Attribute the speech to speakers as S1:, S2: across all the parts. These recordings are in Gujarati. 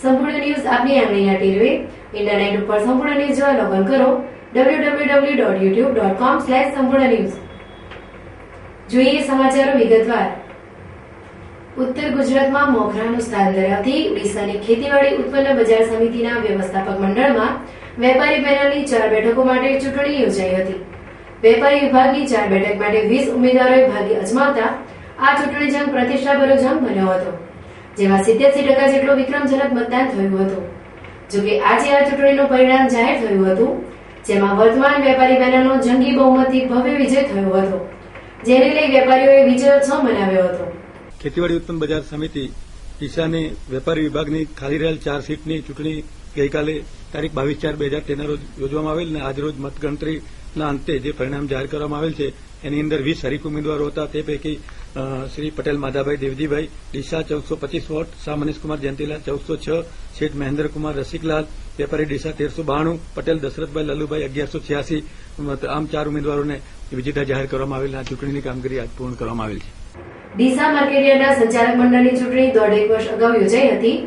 S1: સંપૂર્ણ ન્યૂઝ આપની આંગળીના ટેરવે ઇન્ટરનેટ ઉપર સંપૂર્ણ ન્યૂઝ જોવા લોગિન કરો www.youtube.com/સંપૂર્ણ ન્યૂઝ। જોઈએ સમાચારો વિગતવાર। ઉત્તર ગુજરાતમાં મોખરાનું સ્થાન ધરાવતી ઓડિશાની ખેતીવાડી ઉત્પન્ન બજાર સમિતિના વ્યવસ્થાપક મંડળમાં વેપારી પેનલની 4 બેઠકો માટે ચૂંટણી યોજાઈ હતી। વેપારી વિભાગની 4 બેઠક માટે 20 ઉમેદવારોએ ભાગ્ય અજમાવતા આ ચૂંટણી જંગ પ્રતિષ્ઠાભર્યો જંગ બન્યો હતો, જેમાં 87% જેટલો વિક્રમજનક મતદાન થયું હતું। જોકે આજે આ ચૂંટણીનું પરિણામ જાહેર થયું હતું, જેમાં વર્તમાન વેપારી પેનલનો જંગી બહુમતી ભવ્ય વિજય થયો હતો, જેને લઈ વેપારીઓએ વિજયોત્સવ મનાવ્યો હતો।
S2: ખેતીવાડી ઉત્પન્ન બજાર સમિતિ ડીસાની વેપારી વિભાગની ખાલી રહેલ 4 સીટની ચૂંટણી ગઈકાલે તારીખ 22/4/2013 રોજ યોજવામાં આવેલ અને આજરોજ મતગણતરીના અંતે જે પરિણામ જાહેર કરવામાં આવેલ છે એની અંદર 20 હરીફ ઉમેદવારો હતા। તે પૈકી શ્રી પટેલ માધાભાઈ દેવજીભાઈ ડીસા 1425 વોટ, શાહ મનીષકુમાર જયંતિલાલ 1406, શેઠ મહેન્દ્રકુમાર રસિકલાલ વેપારી ડીસા 1392, પટેલ દશરથભાઈ લલુભાઈ 1186 આમ 4 ઉમેદવારોને વિજેતા જાહેર કરવામાં આવેલ। આ ચૂંટણીની કામગીરી આજ પૂર્ણ કરવામાં આવેલ છે।
S1: ડીસા માર્કેટયાર્ડના સંચાલક મંડળની ચૂંટણી 1.5 વર્ષ અગાઉ યોજાઈ હતી,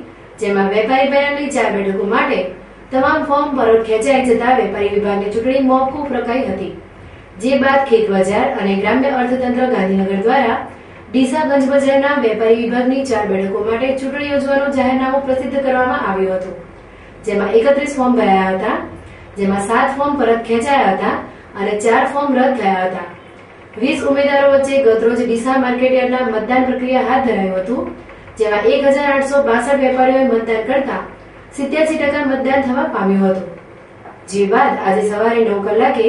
S1: જેમાં વેપારી પેનલની 4 બેઠકો માટે તમામ ફોર્મ પરત ખેંચાઈ જતા વેપારી વિભાગની ચૂંટણી મોકૂફ રખાઈ હતી। જે બાદ ખેત બજાર અને ગ્રામ્ય અર્થતંત્ર ગાંધીનગર દ્વારા ડીસા ગંજ બજારના વેપારી વિભાગની 4 બેઠકો માટે ચૂંટણી યોજવાનું જાહેરનામું પ્રસિદ્ધ કરવામાં આવ્યું હતું, જેમાં 31 ફોર્મ ભરાયા હતા, જેમાં 7 ફોર્મ પરત ખેંચાયા હતા અને 4 ફોર્મ રદ થયા હતા। 20 ઉમેદવારો વચ્ચે ગતરોજ ડીસા માર્કેટયાર્ડના મતદાન પ્રક્રિયા હાથ ધરાયું હતું, જેમાં 1862 વેપારીઓએ મતદાન કરતા 87% મતદાન થવા પામ્યું હતું। જે બાદ આજે સવારે 9 કલાકે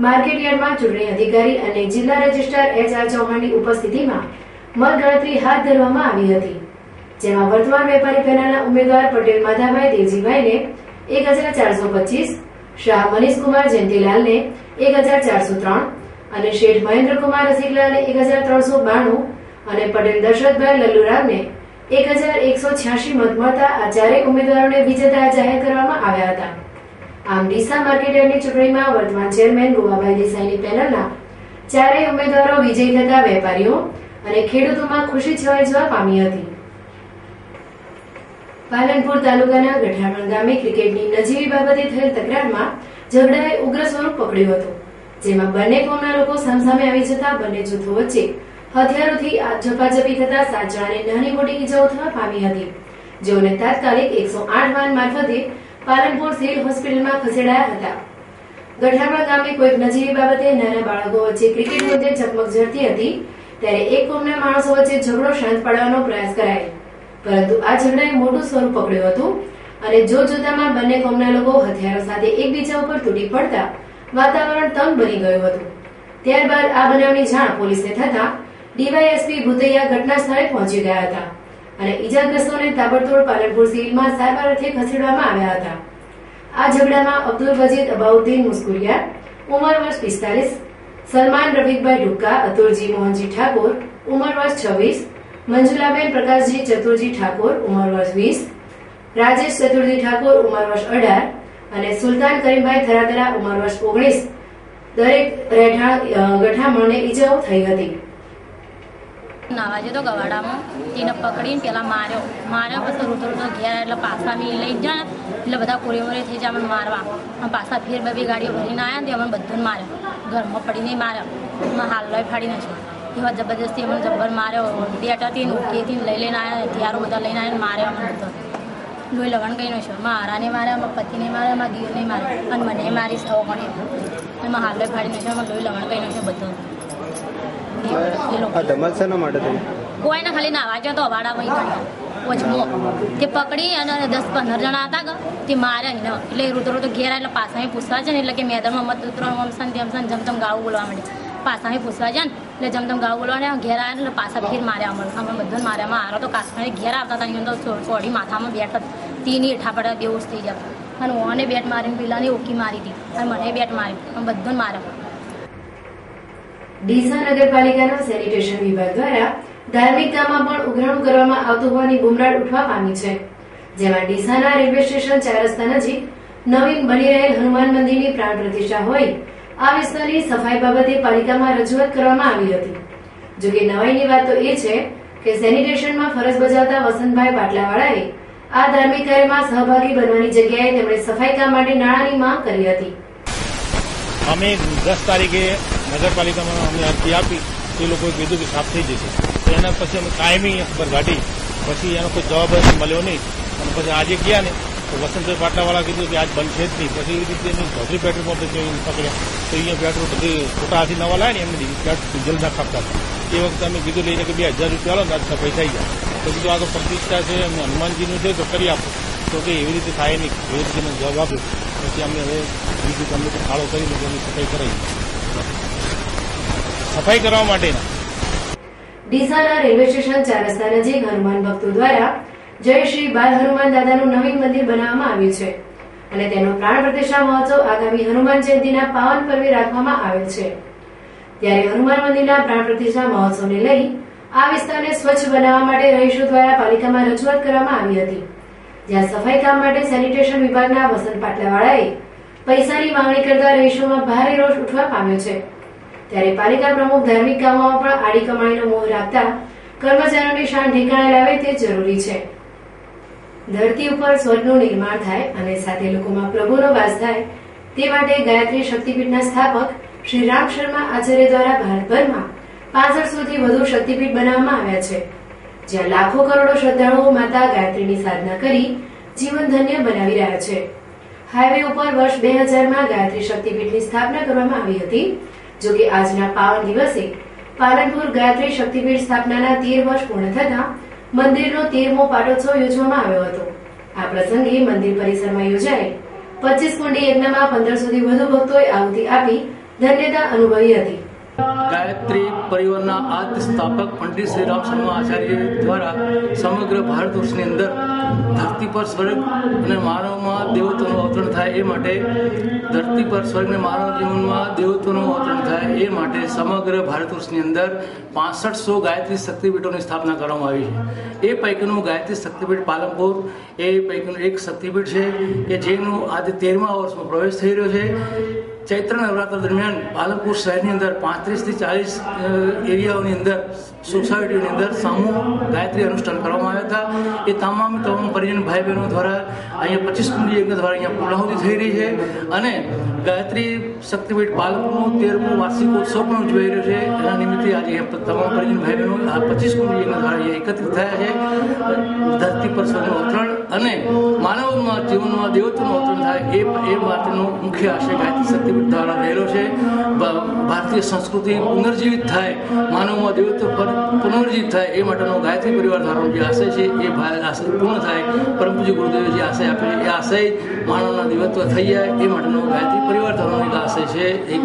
S1: માર્કેટયાર્ડમાં ચૂંટણી અધિકારી અને જિલ્લા રજિસ્ટ્રાર HR ચૌહાણની ઉપસ્થિતિમાં મતગણતરી હાથ ધરવામાં આવી હતી, જેમાં વર્તમાન વેપારી પેનલના ઉમેદવાર પટેલ માધાભાઈ દેવજીભાઈને 1425, શાહ મનીષકુમાર જયંતિલાલને 1403 અને શેઠ મહેન્દ્રકુમાર રસિકલાલને 1392 અને પટેલ દશરથભાઈ લલુરામને 1186 મત મળતા આ 4 ઉમેદવારોને વિજેતા જાહેર કરવામાં આવ્યા હતા। આમ ડીસા માર્કેટયાર્ડની ચૂંટણીમાં વર્તમાન ચેરમેન ગોવાભાઈ દેસાઈની પેનલના 4 ઉમેદવારો વિજયી થતા વેપારીઓ અને ખેડૂતોમાં ખુશી છવાઈ જવા પામી હતી। પાલનપુર તાલુકાના ગઠામણ ગામે ક્રિકેટની નજીવી બાબતે થયેલ તકરારમાં ઝઘડાએ ઉગ્ર સ્વરૂપ પકડ્યું હતું, જેમાં બંને કોમના લોકો સામસામે આવી જતા બંને જૂથો વચ્ચે હથિયારોથી ઝપાઝપી થતા 7 જણાને નાની મોટી ઈજાઓ થવા પામી હતી, જેઓને તાત્કાલિક 108 વાન મારફતે પાલનપુર સિવિલ હોસ્પિટલમાં ખસેડાયા હતા। ગઠામણ ગામે કોઈક નજીવી બાબતે નાના બાળકો વચ્ચે ક્રિકેટ મુદ્દે ચકમક ઝડપી હતી, ત્યારે એક કોમના માણસો વચ્ચે ઝઘડો શાંત પાડવાનો પ્રયાસ કરાયો, પરંતુ આ ઝઘડાએ મોટું સ્વરૂપ પકડ્યું હતું અને જોતજોતામાં બંને કોમના લોકો હથિયારો સાથે એકબીજા ઉપર તૂટી પડતા વાતાવરણ તંગ બની ગયું હતું। ત્યારબાદ આ બનાવની જાણ પોલીસને થતા ડીવાયએસપી ભૂતૈયા ઘટના સ્થળે પહોંચી ગયા હતા અને ઈજાગ્રસ્તોને તાબડતોડ પાલનપુર સિવિલમાં સારવાર અર્થે ખસેડવામાં આવ્યા હતા। આ ઝઘડામાં અબ્દુલ વજીદ અબાઉદ્દીન મુસ્કુરિયા ઉંમર વર્ષ 45, સલમાન રફીકભાઈ ઢુક્કા, અતુરજી મોહનજી ઠાકોર ઉંમર વર્ષ 26, મંજુલાબેન પ્રકાશજી ચતુરજી ઠાકોર ઉંમર વર્ષ 20, રાજેશ ચતુરજી ઠાકોર ઉંમર વર્ષ 18 અને સુલતાન કરીમભાઈ થરાતરા ઉંમર વર્ષ 19 દરેક ગઠામણને ઈજાઓ થઈ હતી।
S3: નાવા જતો ગવાડામાં તેને પકડીને પેલા માર્યો પછી રોતો ઘેર એટલે પાછા બી લઈ જાય એટલે બધા કોરેમોરે થઈ જાય અમને મારવા પાછા ફેર બે ગાડીઓ ભરીને આવ્યા ને અમને બધાને માર્યો, ઘરમાં પડીને માર્યો, હાલ લોહી ફાડી નાખ્યો, એવા જબરજસ્તી અમને જબ્બર માર્યો, બેટ હતી ઉકેથી લઈને આવ્યા, હથિયારો બધા લઈને આવીને માર્યો, અમને બધો લોહી લવણ ગઈ નાખ્યો, મારાને માર્યા, મારા પતિને માર્યા, મારા દીરને માર્યા અને મને મારીશ થવો પડે, એમાં હાલ લોહી ફાડી નાખ્યો, એમાં લોહી લવણ ગઈ નાખ્યો બધો। કોઈને ખાલી નાવા જતો વાડા ઓછમો તે પકડી અને 10-15 જણા હતા તે માર્યા એટલે રોતો ઘેર એટલે પાછા પૂછવા છે ને એટલે કે મેદાનમાં મત ઉતરો અમસન જમતમ ગાવું બોલવા માંડે, પાછા પૂછવા જાય ને એટલે જમતમ ગાવું બોલવા ઘેર આવ્યા એટલે પાછા ફેર માર્યા અમે બધાને માર્યા, મારો તો કાસમાં ઘેર આવતા હતા તો ચોડી માથામાં બેઠ તીની હેઠા પડ્યા બેવું જ થઈ જતા અને ઓને બેટ મારીને પેલાની ઓકી મારી હતી અને મને બેટ મારી અમે બધાને માર્યા।
S1: ડીસા નગરપાલિકાના સેનિટેશન વિભાગ દ્વારા ધાર્મિકતામાં પણ ઉઘરાણું કરવામાં આવતું હોવાની બુમરાડ ઉઠવા પામી છે, જેમાં ડીસાના રેલવે સ્ટેશન 4 રસ્તા નજીક નવીન બની રહેલ હનુમાન મંદિરની પ્રાણ પ્રતિષ્ઠા હોય આ વિસ્તારની સફાઈ બાબતે પાલિકામાં રજૂઆત કરવામાં આવી હતી। જોકે નવાઈની વાત તો એ છે કે સેનિટેશનમાં ફરજ બજાવતા વસંતભાઈ પાટલાવાળાએ આ ધાર્મિક કાર્યમાં સહભાગી બનવાની જગ્યાએ તેમણે સફાઈ કામ માટે નાણાંની માંગ કરી હતી.
S4: અમે 10 તારીખે નગરપાલિકામાં અમને અરજી આપી, એ લોકોએ કીધું કે સાફ થઈ જશે. તો એના પછી અમે કાયમી ખબર કાઢી, પછી એનો કોઈ જવાબ મળ્યો નહીં. અને પછી આજે ગયા ને તો વસંતભાઈ પાટલાવાળા કીધું કે આજ બંધ છે જ નહીં. પછી એવી રીતે ધોતરી પેટ્રોલ પંપે પકડ્યા, તો અહીંયા પેટ્રોલ બધી ખોટા હાથી નવા લાવે ને એમને ડીઝલ ના ખાપતા હતા. એ વખતે અમે કીધું લઈને કે 2000 રૂપિયા લો ને આજ સફાઈ થઈ જાય. તો કીધું આ તો પ્રતિષ્ઠા છે અને હનુમાનજીનું છે તો કરી આપો. તો કે એવી રીતે થાય નહીં, એવી રીતે મેં જવાબ આપ્યો. પછી અમે હવે બીજું તમને ફાળો કરીને એની સફાઈ કરાવી. સફાઈ કરવા માટેના
S1: ડીસાના રેલવે સ્ટેશન 4 રસ્તા નજીક હનુમાન ભક્તો દ્વારા જય શ્રી બાલ હનુમાન દાદાનું નવીન મંદિર બનાવવામાં આવ્યું છે અને તેનો પ્રાણ પ્રતિષ્ઠા મહોત્સવ આગામી હનુમાન જયંતિના પાવન પર્વે રાખવામાં આવેલ છે. ત્યારે હનુમાન મંદિરના પ્રાણ પ્રતિષ્ઠા મહોત્સવને લઈ આ વિસ્તારને સ્વચ્છ બનાવવા માટે રહીશો દ્વારા પાલિકામાં રજૂઆત કરવામાં આવી હતી. જ્યાં સફાઈ કામ માટે સેનિટેશન વિભાગના વસંત પાટલાવાળાએ પૈસાની માંગણી કરતા રહીશોમાં ભારે રોષ ઉઠવા પામ્યો છે. ત્યારે પાલિકા પ્રમુખ ધાર્મિક કામોમાં પણ આડી કમાણીનો મોહ રાખતા કર્મચારીઓની શાન ઠેકાણે લાવે તે જરૂરી છે. ધરતી ઉપર સ્વર્ગનું નિર્માણ થાય અને સાથે લોકોમાં પ્રભુનો વાસ થાય તે માટે ગાયત્રી શક્તિપીઠના સ્થાપક શ્રી રામ શર્મા આચાર્ય દ્વારા ભારતભરમાં 6500 થી વધુ શક્તિપીઠ બનાવવામાં આવ્યા છે, જ્યાં લાખો કરોડો શ્રદ્ધાળુઓ માતા ગાયત્રીની સાધના કરી જીવન ધન્ય બનાવી રહ્યા છે. હાઈવે ઉપર વર્ષ 2000માં ગાયત્રી શક્તિપીઠની સ્થાપના કરવામાં આવી હતી. જોકે આજના પાવન દિવસે પાલનપુર ગાયત્રી શક્તિપીઠ સ્થાપનાના 13 વર્ષ પૂર્ણ થતા મંદિરનો 13મો પાટોત્સવ યોજવામાં આવ્યો હતો. આ પ્રસંગે મંદિર પરિસરમાં યોજાયેલ 25 કુંડી યજ્ઞમાં 1500 થી વધુ ભક્તોએ આહુતિ આપી ધન્યતા અનુભવી હતી.
S5: ગાયત્રી પરિવારના આદ્ય સ્થાપક પંડિત શ્રી રામ શર્મા આચાર્ય દ્વારા સમગ્ર ભારત વર્ષની અંદર ધરતી પર સ્વર્ગ અને માનવમાં દેવત્વનું અવતરણ થાય એ માટે, ધરતી પર સ્વર્ગ અને માનવ જીવનમાં દેવત્વનું અવતરણ થાય એ માટે સમગ્ર ભારત વર્ષની અંદર 6500 ગાયત્રી શક્તિપીઠોની સ્થાપના કરવામાં આવી છે. એ પૈકીનું ગાયત્રી શક્તિપીઠ પાલનપુર એ પૈકીનું એક શક્તિપીઠ છે કે જેનું આજે 13મા વર્ષમાં પ્રવેશ થઈ રહ્યો છે. ચૈત્ર નવરાત્ર દરમિયાન પાલનપુર શહેરની અંદર 35 થી 40 એરિયાઓની અંદર સોસાયટીઓની અંદર સમૂહ ગાયત્રી અનુષ્ઠાન કરવામાં આવ્યા હતા. એ તમામ પરિજન ભાઈ બહેનો દ્વારા અહીંયા 25 કુંડી યજ્ઞ દ્વારા અહીંયા પૂર્ણાહુતિ થઈ રહી છે અને ગાયત્રી શક્તિપીઠ પાલનપુરનું 13મો વાર્ષિકોત્સવ પણ ઉજવાઈ રહ્યો છે. એના નિમિત્તે આજે તમામ પરિજન ભાઈ બહેનો આ 25 કુંડી યજ્ઞ દ્વારા અહીંયા એકત્રિત થયા છે. ધરતી પર સ્વર્ગનું અવતરણ અને માનવમાં જીવનમાં દેવત્વનું અવતરણ થાય એ માટેનો મુખ્ય આશય ગાયત્રી શક્તિપીઠ દ્વારા રહેલો છે. ભારતીય સંસ્કૃતિ પુનર્જીવિત થાય, માનવમાં દેવત્વ પુનર્જીવિત થાય એ માટેનો ગાયત્રી પરિવાર દ્વારા જે આશય છે એ આશય પૂર્ણ થાય. પરમ પૂજ્ય ગુરુદેવે જે આશય આપે એ આશય માનવના દેવત્વ થઈ જાય એ માટેનો ગાયત્રી પરિવાર દ્વારા એક આશય છે, એક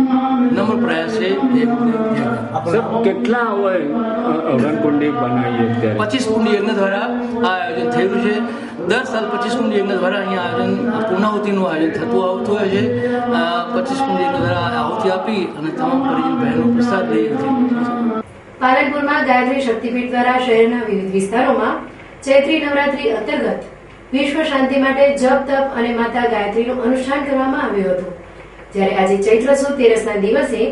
S5: નમ્ર પ્રયાસ છે.
S6: કેટલા કુંડી બનાવીએ? 25
S5: કુંડી યજ્ઞ દ્વારા આ આયોજન થયેલું છે. દર સાલ 25 કુંડી યજ્ઞ દ્વારા અહીંયા આયોજન પૂર્ણાહુતિનું આયોજન થતું આવતું હોય છે. 25 કુંડી યજ્ઞ દ્વારા આહુતિ આપી અને તમામ પરિજન બહેનો પ્રસાદ લઈ હતી.
S1: પાલનપુરમાં ગાયત્રી શક્તિપીઠ દ્વારા શહેરના વિવિધ વિસ્તારોમાં ચૈત્રી નવરાત્રી અંતર્ગત વિશ્વ શાંતિ માટે જપ તપ અને માતા ગાયત્રીનું અનુષ્ઠાન કરવામાં આવ્યું હતું. જ્યારે આજે ચૈત્ર સુદ 13ના દિવસે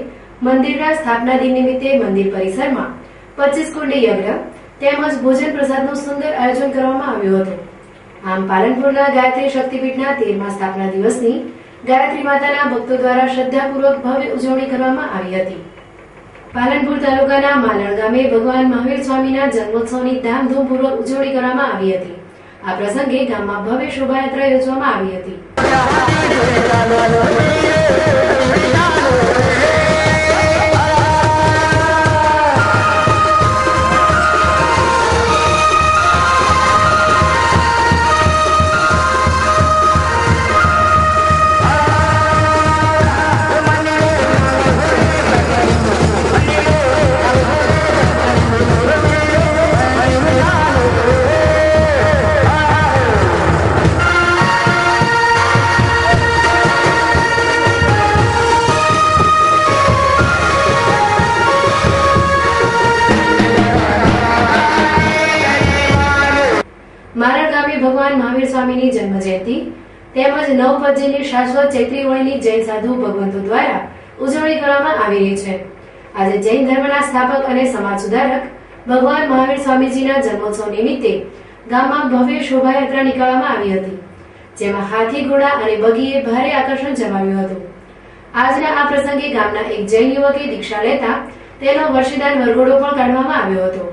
S1: મંદિરના સ્થાપના દિન નિમિત્તે મંદિર પરિસરમાં 25 કુંડી યજ્ઞ તેમજ ભોજન પ્રસાદનું સુંદર આયોજન કરવામાં આવ્યું હતું. આમ પાલનપુરના ગાયત્રી શક્તિપીઠના 13મા સ્થાપના દિવસની ગાયત્રી માતાના ભક્તો દ્વારા શ્રદ્ધાપૂર્વક ભવ્ય ઉજવણી કરવામાં આવી હતી. પાલનપુર તાલુકાના માલણ ગામે ભગવાન મહાવીર સ્વામીના જન્મોત્સવની ધામધૂમપૂર્વક ઉજવણી કરવામાં આવી હતી. આ પ્રસંગે ગામમાં ભવ્ય શોભાયાત્રા યોજવામાં આવી હતી. મારણ ગામે ભગવાન મહાવીર સ્વામીની જન્મ જયંતિ તેમજ નવપંચમીની શાશ્વત ચૈત્રી હોળીની જૈન સાધુ ભગવંતો દ્વારા ઉજવણી કરવામાં આવી રહી છે. આજે જૈન ધર્મના સ્થાપક અને સમાજ સુધારક ભગવાન મહાવીર સ્વામીજીના જન્મોત્સવ નિમિત્તે ગામમાં ભવ્ય શોભાયાત્રા નીકળવામાં આવી હતી, જેમાં હાથી, ઘોડા અને બગીએ ભારે આકર્ષણ જમાવ્યું હતું. આજના આ પ્રસંગે ગામના એક જૈન યુવકે દીક્ષા લેતા તેનો વર્ષીદાન વરઘોડો પણ કાઢવામાં આવ્યો હતો,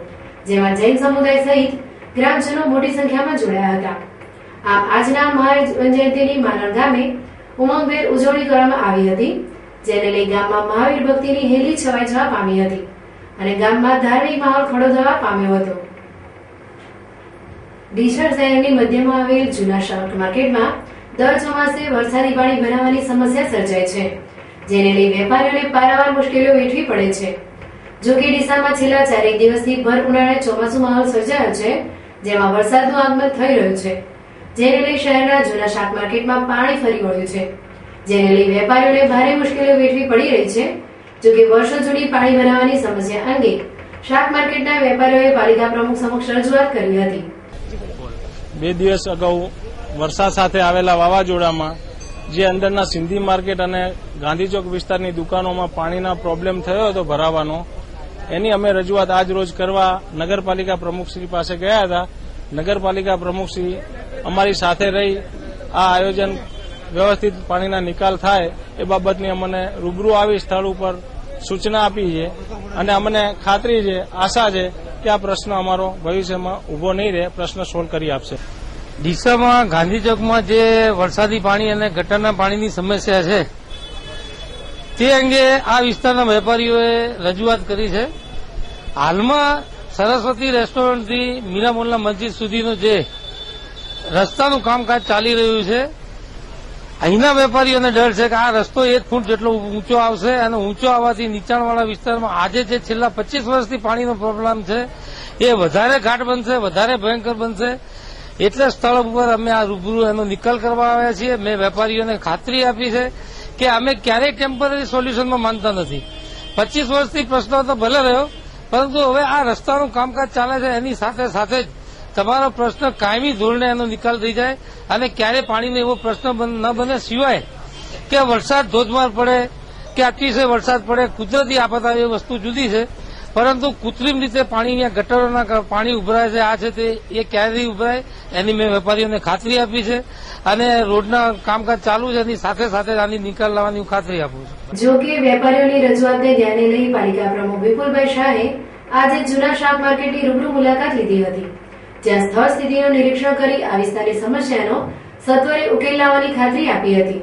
S1: જેમાં જૈન સમુદાય સહિત ગ્રામજનો મોટી સંખ્યામાં જોડાયા હતા. આમ આજના મહાવીર જયંતિની માલણ ગામે ઉમંગભેર ઉજવણી કરવામાં આવી હતી, જેને લઈ ગામમાં મહાવીર ભક્તિની હેલી છવાઈ જવા પામી હતી અને ગામમાં ધાર્મિક માહોલ ખડો થવા પામ્યો હતો. ડીસા શહેરની મધ્યમાં આવેલ જૂના શાક માર્કેટમાં દર ચોમાસે વરસાદી પાણી ભરાવાની સમસ્યા સર્જાય છે, જેને લઈ વેપારીઓને પારાવાર મુશ્કેલીઓ વેઠવી પડે છે. જોકે ડીસામાં છેલ્લા 4 દિવસથી ભર ઉનાળે ચોમાસુ માહોલ સર્જાયો છે, જેમાં વરસાદનું આગમન થઈ રહ્યું છે, જેને લઈ શહેરના જૂના શાક માર્કેટમાં પાણી ફરી વળ્યું છે, જેને લઈ વેપારીઓને ભારે મુશ્કેલીઓ વેઠવી પડી રહી છે. જોકે વર્ષો જૂની પાણી ભરાવાની સમસ્યા અંગે શાક માર્કેટના વેપારીઓએ પાલિકા પ્રમુખ સમક્ષ રજૂઆત કરી હતી.
S4: 2 દિવસ અગાઉ વરસાદ સાથે આવેલા વાવાઝોડામાં જે અંદરના સિંધી માર્કેટ અને ગાંધી ચોક વિસ્તારની દુકાનોમાં પાણીના પ્રોબ્લેમ થયો હતો ભરાવાનો, એની અમે રજૂઆત આજ રોજ કરવા નગરપાલિકા પ્રમુખશ્રી પાસે ગયા હતા. નગરપાલિકા પ્રમુખશ્રી અમારી સાથે રહી આ આયોજન વ્યવસ્થિત પાણીના નિકાલ થાય એ બાબતની અમને રૂબરૂ આવી સ્થળ ઉપર સૂચના આપી છે અને અમને ખાતરી છે, આશા છે કે આ પ્રશ્ન અમારો ભવિષ્યમાં ઉભો નહીં રહે, પ્રશ્ન સોલ્વ કરી આપશે.
S7: ડીસામાં ગાંધી ચોકમાં જે વરસાદી પાણી અને ગટરના પાણીની સમસ્યા છે તે અંગે આ વિસ્તારના વેપારીઓએ રજૂઆત કરી છે. હાલમાં સરસ્વતી રેસ્ટોરન્ટથી મીરામોલના મસ્જિદ સુધીનું જે રસ્તાનું કામકાજ ચાલી રહ્યું છે, અહીંના વેપારીઓને ડર છે કે આ રસ્તો 1 ફૂટ જેટલો ઊંચો આવશે અને ઊંચો આવવાથી નીચાણવાળા વિસ્તારમાં આજે જે છેલ્લા 25 વર્ષથી પાણીનો પ્રોબ્લેમ છે એ વધારે ઘાટ બનશે, વધારે ભયંકર બનશે. એટલે સ્થળ ઉપર અમે આ રૂબરૂ એનો નિકાલ કરવા આવ્યા છીએ. મેં વેપારીઓને ખાતરી આપી છે કે અમે ક્યારેય ટેમ્પરરી સોલ્યુશનમાં માનતા નથી. 25 વર્ષથી પ્રશ્ન તો ભલે રહ્યો, પરંતુ હવે આ રસ્તાનું કામકાજ ચાલે છે, એની સાથે સાથે જ તમારો પ્રશ્ન કાયમી ધોરણે એનો નિકાલ થઈ જાય અને ક્યારે પાણીનો એવો પ્રશ્ન ન બને. સિવાય કે વરસાદ ધોધમાર પડે કે અતિશય વરસાદ પડે, કુદરતી આફત આવે એ વસ્તુ જુદી છે, પરંતુ કૃત્રિમ રીતે પાણી ગટરોના પાણી ઉભરાય છે, આ છે તે એ ક્યારેય ઉભરાય એની મેં વેપારીઓને ખાતરી આપી છે અને રોડના કામકાજ ચાલુ છે, એની સાથે સાથે આની નિકાલ લાવવાની હું ખાતરી આપું છું.
S1: જો કે વેપારીઓની રજૂઆતને ધ્યાને લઈ પાલિકા પ્રમુખ વિપુલભાઈ શાહે આજે જૂના શાક માર્કેટની રૂબરૂ મુલાકાત લીધી હતી, જ્યાં સ્થળ સ્થિતિનું નિરીક્ષણ કરી આ વિસ્તારની સમસ્યાનો સત્વરે ઉકેલ લાવવાની ખાતરી આપી હતી.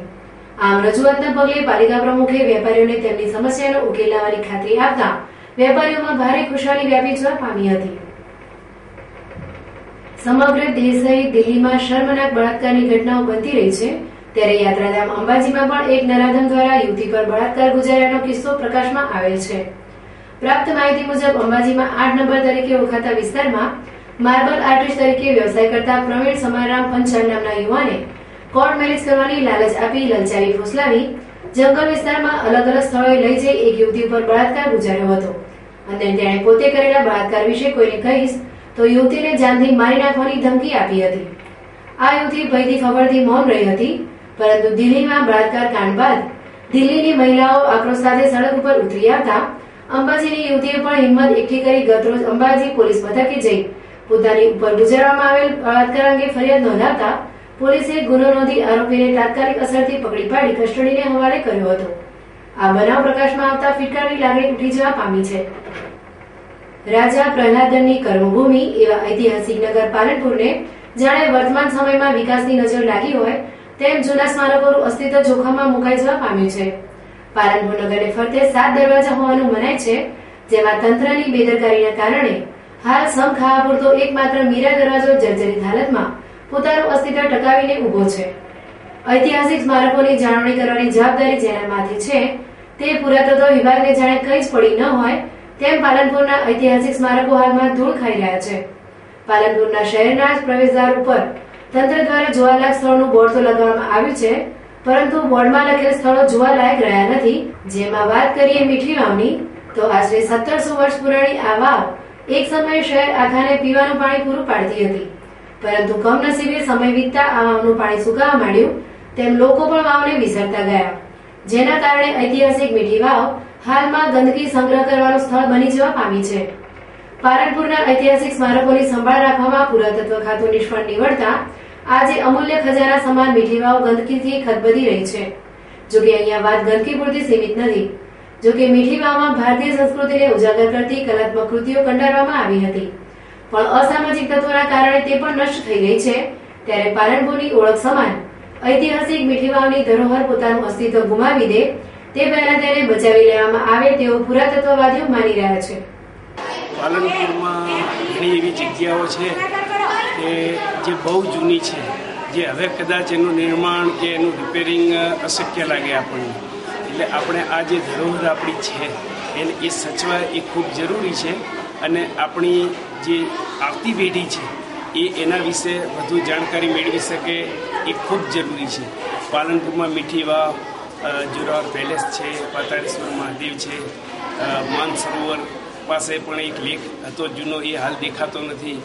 S1: આમ રજૂઆતના પગલે પાલિકા પ્રમુખે વેપારીઓને તેમની સમસ્યાનો ઉકેલ લાવવાની ખાતરી આપતા વેપારીઓમાં ભારે ખુશાલી વ્યાપી જવા પામી હતી. સમગ્ર દેશ સહિત દિલ્હીમાં શર્મનાક બળાત્કારની ઘટનાઓ બનતી રહી છે, ત્યારે યાત્રાધામ અંબાજીમાં પણ એક નરાધમ દ્વારા યુવતી પર બળાત્કાર ગુજાર્યાનો કિસ્સો પ્રકાશમાં આવેલ છે. પ્રાપ્ત માહિતી મુજબ અંબાજીમાં 8 નંબર તરીકે ઓળખાતા વિસ્તારમાં માર્બલ આર્ટિસ્ટ તરીકે વ્યવસાય કરતા પ્રવીણ સમારામ પંચાલ નામના યુવાને કોર્ટ મેરેજ કરવાની લાલચ આપી લલચાવી ફોસલાવી જંગલ વિસ્તારમાં અલગ અલગ સ્થળોએ લઈ જઈ એક યુવતી ઉપર બળાત્કાર ગુજાર્યો હતો અને તેણે પોતે કરેલા બળાત્કાર વિશે કોઈને કહીશ તો યુવતીને જાનથી મારી નાખવાની ધમકી આપી હતી. આ યુવતી ભયથી ખબરથી મૌન રહી હતી, પરંતુ દિલ્હીમાં બળાત્કાર કાંડ બાદ દિલ્હીની મહિલાઓ આક્રોશ સાથે સડક ઉપર ઉતરી આવતા અંબાજીની યુવતીએ પણ હિંમત એકઠી કરી ગતરોજ અંબાજી પોલીસ મથકે જઈ પોતાની ઉપર ગુજારવામાં આવેલ બળાત્કાર અંગે ફરિયાદ નોંધાવતા પોલીસે ગુનો નોંધી આરોપીને તાત્કાલિક અસરથી પકડી પાડી કસ્ટડીને હવાલે કર્યો હતો. આ બનાવ પ્રકાશમાં આવતા ફિટકારની લાગણી ઉઠી જવા પામી છે. રાજા પ્રહલાદનની કર્મભૂમિ એવા ઐતિહાસિક નગર પાલનપુરને જાણે વર્તમાન સમયમાં વિકાસની નજર લાગી હોય તેમ જૂના સ્મારકોનું અસ્તિત્વ જોખમમાં મુકાઈ જવા પામ્યું છે. પાલનપુર નગરને ફરતે 7 દરવાજા હોવાનું મનાય છે, જેમાં તંત્રની બેદરકારીના કારણે હાલ સમ ખાવા પૂરતો એકમાત્ર મીરા દરવાજો જર્જરિત હાલતમાં પોતાનું અસ્તિત્વ ટકાવીને ઉભો છે. ઐતિહાસિક સ્મારકોની જાળવણી કરવાની જવાબદારી જેના માથે છે તે પુરાતત્વ વિભાગને જાણે કંઈ જ પડી ન હોય તેમ પાલનપુરના ઐતિહાસિક સ્મારકો હાલમાં ધૂળ ખાઈ રહ્યા છે. પાલનપુરના શહેરના પ્રવેશદ્વાર ઉપર તંત્ર દ્વારા જોવાલાયક સ્થળોનું બોર્ડ તો લગાવવામાં આવ્યું છે, પરંતુ બોર્ડમાં લખેલ સ્થળો જોવાલાયક રહ્યા નથી. જેમાં વાત કરીએ મીઠી વાવની, તો આશરે 1700 વર્ષ પુરાણી આ વાવ એક સમયે શહેર આખાને પીવાનું પાણી પૂરું પાડતી હતી, પરંતુ કમનસીબે સમય વીતતા આ વાવનું પાણી સુકાવા માંડ્યું તેમ લોકો પણ વાવને વિસરતા ગયા, જેના કારણે ઐતિહાસિક મીઠી વાવ હાલમાં ગંદકી સંગ્રહ કરવાનું સ્થળ બની જવા પામી છે. પાલનપુરના ઐતિહાસિક સ્મારકોની સંભાળ રાખવામાં પુરાતત્વ ખાતું નિષ્ફળ નીવડતા આજે અમૂલ્ય ખજાના સમાન મીઠી વાવ ગંદકીથી ખદબદી રહી છે. જોકે અહીંયા વાત ગંદકી પૂરતી સીમિત નથી. જોકે મીઠી વાવમાં ભારતીય સંસ્કૃતિને ઉજાગર કરતી કલાત્મક કૃતિઓ કંડારવામાં આવી હતી, પણ અસામાજિક તત્વોના કારણે તે પણ નષ્ટ થઈ ગઈ છે. ત્યારે પાલનપુરની ઓળખ સમાન ઐતિહાસિક મીઠી વાવની ધરોહર પોતાનું અસ્તિત્વ ગુમાવી દે તે પહેલા તેને બચાવી લેવામાં આવે તેવું પુરાતત્વવાદીઓ માની રહ્યા છે.
S8: પાલનપુરમાં ઘણી એવી જગ્યાઓ છે કે જે બહુ જૂની છે, જે હવે કદાચ એનું નિર્માણ કે એનું રિપેરિંગ અશક્ય લાગે આપણને. એટલે આપણે આ જે ધરોહર આપણી છે એને એ સચવા એ ખૂબ જરૂરી છે, અને આપણી જે આવતી પેઢી છે એ એના વિશે વધુ જાણકારી મેળવી શકે એ ખૂબ જરૂરી છે. પાલનપુરમાં મીઠી વાવ, જોરાવર પેલેસ છે, પાતાળેશ્વર મહાદેવ છે, માનસરોવર પાસે પણ એક લેક હતો જૂનો, એ હાલ દેખાતો નથી.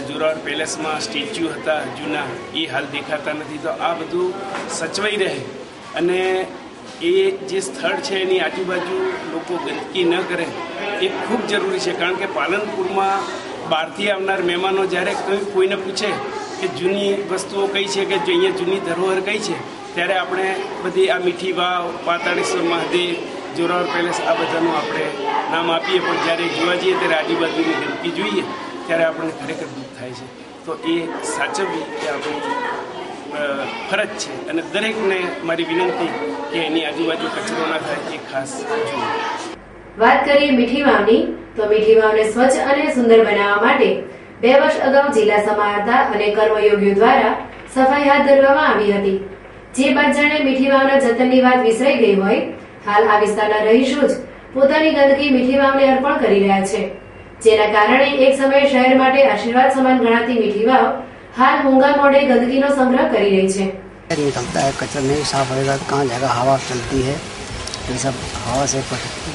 S8: જોરાવર પેલેસમાં સ્ટેચ્યુ હતા જૂના, એ હાલ દેખાતા નથી. તો આ બધું સચવાઈ રહે અને એ જે સ્થળ છે એની આજુબાજુ લોકો ગંદકી ન કરે એ ખૂબ જરૂરી છે. કારણ કે પાલનપુરમાં બહારથી આવનાર મહેમાનો જ્યારે કોઈને પૂછે કે જૂની વસ્તુઓ કઈ છે, કે જો અહીંયા જૂની ધરોહર કઈ છે, ત્યારે આપણે બધી આ મીઠી વાવ, પાતાળેશ્વર મહાદેવ, જોરાવર પેલેસ આ બધાનું આપણે નામ આપીએ, પણ જ્યારે જોવા જઈએ ત્યારે આજુબાજુની ગંદકી જોઈએ ત્યારે આપણને ખરેખર દુઃખ થાય છે. તો એ સાચવવી એ આપણી ફરજ છે, અને દરેકને મારી વિનંતી કે એની આજુબાજુ કચરો ના થાય એ ખાસ જોઈએ.
S1: વાત કરીએ મીઠી વાવની, તો મીઠી વાવને સ્વચ્છ અને સુંદર બનાવવા માટે 2 વર્ષ અગાઉ જિલ્લા સમાહર્તા અને કર્મયોગીઓ દ્વારા સફાઈ હાથ ધરવામાં આવી હતી. જે બાદ જાણે મીઠી વાવના જતનની વાત વિસરાઈ ગઈ હોય, હાલ આ વિસ્તારના રહીશો જ પોતાની ગંદકી મીઠી વાવને અર્પણ કરી રહ્યા છે, જેના કારણે એક સમયે શહેર માટે આશીર્વાદ સમાન ગણાતી મીઠી વાવ हाल मूंगा मोड़े गंदगी नो संग्रह करी रही है.
S9: निकलता है कचरा नहीं साफ होगा तो कहाँ जाएगा. हवा चलती है तो सब हवा से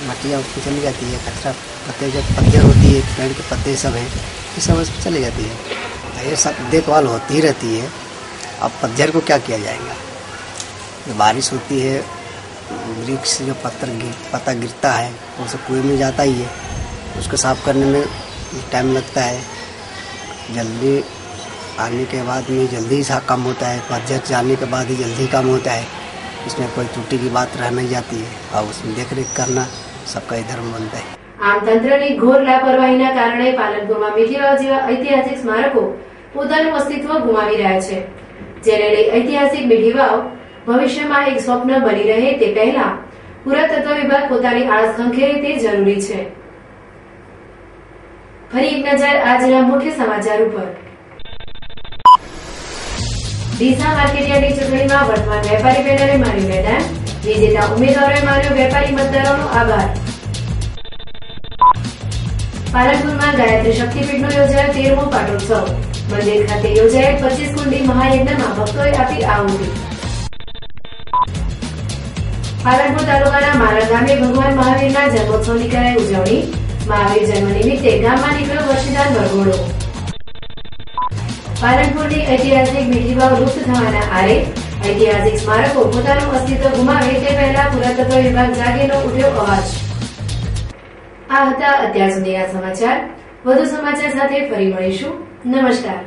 S9: मट्टियाँ चली जाती है. कचरा पत्ते जब पत्ते होती है, पेड़ के पत्ते सब हैं, ये सब उस पर चली जाती है. ये सब देखभाल होती रहती है. अब पतझड़ को क्या किया जाएगा. जब बारिश होती है, वृक्ष से जो पत्ता गिरता है वो सब कुएं में जाता ही है. उसको साफ करने में टाइम लगता है. जल्दी आने के बाद में जल्दी सा काम होता है. पतझड़ जाने के बाद ही जल्दी काम होता है. इसमें कोई त्रुटि की बात रह नहीं जाती है और उसमें देख रेख करना सबका ही धर्म बनता है.
S1: आम तंत्रनी घोर लापरवाहीना कारणे पालनपुરમાં મીઠી વાવ જેવા ઐતિહાસિક સ્મારકો પોતાનું અસ્તિત્વ ગુમાવી રહ્યા છે, જેને લઈ ઐતિહાસિક મીઠી વાવ ભવિષ્યમાં એક સ્વપ્ન બની રહે તે પહેલા પુરાતત્વ વિભાગ પોતાની આળસ ખંખેરે તે જરૂરી છે. ફરી એક નજર આજના મુખ્ય સમાચાર ઉપર. ડીસા માર્કેટયાર્ડની ચૂંટણીમાં વર્તમાન વેપારી પેનલે માર્યું મેદાન, વિજેતા ઉમેદવારોએ માર્યો વેપારી મતદારોનો આભાર. પાલનપુરમાં ગાયત્રી શક્તિપીઠનો યોજાયો 13મો પાટોત્સવ. મંદિર ખાતે યોજાયેલ 25 કુંડી મહાયજ્ઞમાં ભક્તોએ આપી આહુતિ. પાલનપુર તાલુકાના મારણ ગામે ભગવાન મહાવીરના જન્મોત્સવની કરાઈ ઉજવણી. મહાવીર જન્મ નિમિત્તે ગામમાં નીકળ્યો વર્ષીદાર વરઘોડો. પાલનપુરની ઐતિહાસિક મીઠી વાવ લુપ્ત થવાના આરે. ઐતિહાસિક સ્મારકો પોતાનું અસ્તિત્વ ગુમાવે તે પહેલા પુરાતત્વ વિભાગ જાગેનો ઉઠ્યો અવાજ. આ હતા અત્યાર સુધીના સમાચાર. વધુ સમાચાર સાથે ફરી મળીશું. નમસ્કાર.